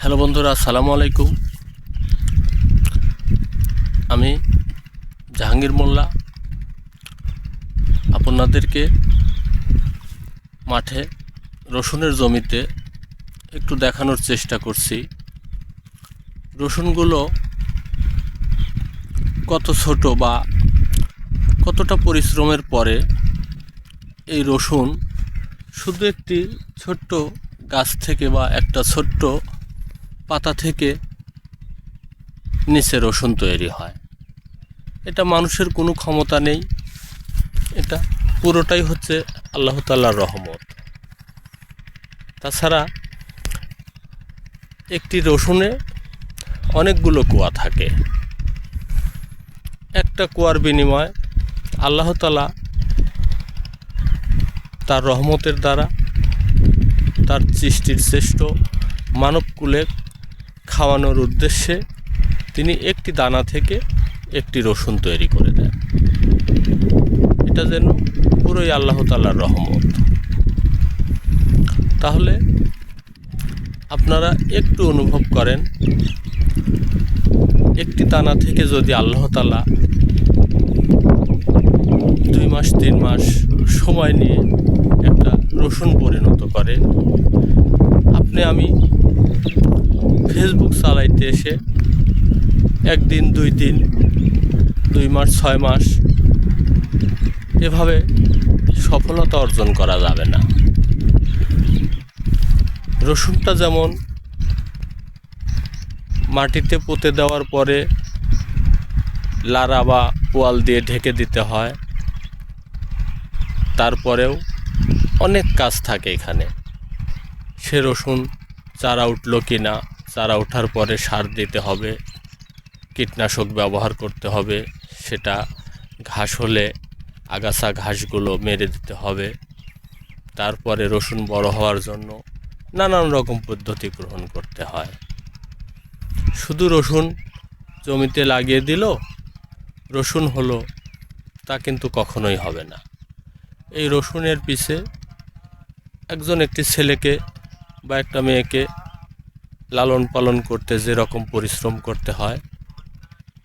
Hello বন্ধুরা, আসসালামু আলাইকুম। আমি জাহাঙ্গীর মোল্লা আপনাদেরকে মাঠে রসুনের জমিতে একটু দেখানোর চেষ্টা করছি। রসুনগুলো কত ছোট বা কতটা পরিশ্রমের পরে এই রসুন শুধু একটি ছোট্ট গাছ থেকে বা একটা ছোট্ট পাতা থেকে নিচে রসুন তৈরি হয়। এটা মানুষের কোনো ক্ষমতা নেই, এটা পুরোটাই হচ্ছে আল্লাহ তাআলার রহমত। তাছাড়া একটি রসুনে অনেকগুলো কুয়া থাকে। একটা কুয়ার বিনিময়ে আল্লাহ তাআলা তার রহমতের দ্বারা তার সৃষ্টির শ্রেষ্ঠ মানবকুলে খাওয়ানোর উদ্দেশ্যে তিনি একটি দানা থেকে একটি রসুন তৈরি করে দেন। এটা যেন পুরোই আল্লাহ তাআলার রহমত। তাহলে আপনারা একটু অনুভব করেন, একটি দানা থেকে যদি আল্লাহ তাআলা 2 মাস 3 মাস সময় নিয়ে একটা রসুন পরিণত করে, আমি ফেসবুক চালাইতে এসে একদিন 2 দিন 2 মাস 6 মাস এভাবে সফলতা অর্জন করা যাবে না। রসুনটা যেমন মাটিতে পুঁতে দেওয়ার পরে লারা বা পোয়াল দিয়ে ঢেকে দিতে হয়, তারপরেও অনেক কাজ থাকে এখানে। সে রসুন চারা উঠল কি না, চারা ওঠার পরে সার দিতে হবে, কীটনাশক ব্যবহার করতে হবে, সেটা ঘাস হলে আগাছা ঘাসগুলো মেরে দিতে হবে। তারপরে রসুন বড় হওয়ার জন্য নানান রকম পদ্ধতি গ্রহণ করতে হয়। শুধু রসুন জমিতে লাগিয়ে দিল, রসুন হলো, তা কিন্তু কখনোই হবে না। এই রসুনের পিছে একটি ছেলেকে বা একটা মেয়েকে লালন পালন করতে যেরকম পরিশ্রম করতে হয়,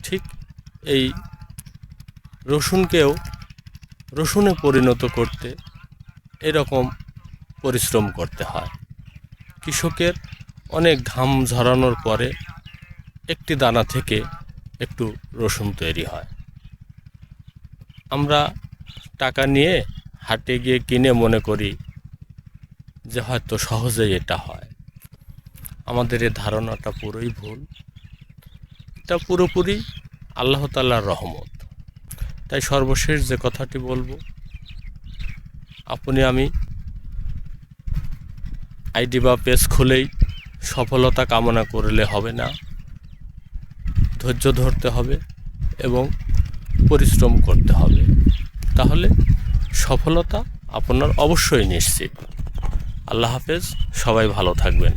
ঠিক এই রসুনকেও রসুনে পরিণত করতে এরকম পরিশ্রম করতে হয়। কৃষকের অনেক ঘাম ঝরানোর পরে একটি দানা থেকে একটু রসুন তৈরি হয়। আমরা টাকা নিয়ে হাটে গিয়ে কিনে মনে করি যে হয়তো সহজেই এটা হয়। আমাদের এই ধারণাটা পুরোই ভুল। এটা পুরোপুরি আল্লাহ তাআলার রহমত। তাই সর্বশেষ যে কথাটি বলবো, আমি আইডি বা পেজ খুলেই সফলতা কামনা করলে হবে না। ধৈর্য ধরতে হবে এবং পরিশ্রম করতে হবে, তাহলে সফলতা আপনার অবশ্যই নিশ্চিত। আল্লাহ হাফেজ, সবাই ভালো থাকবেন।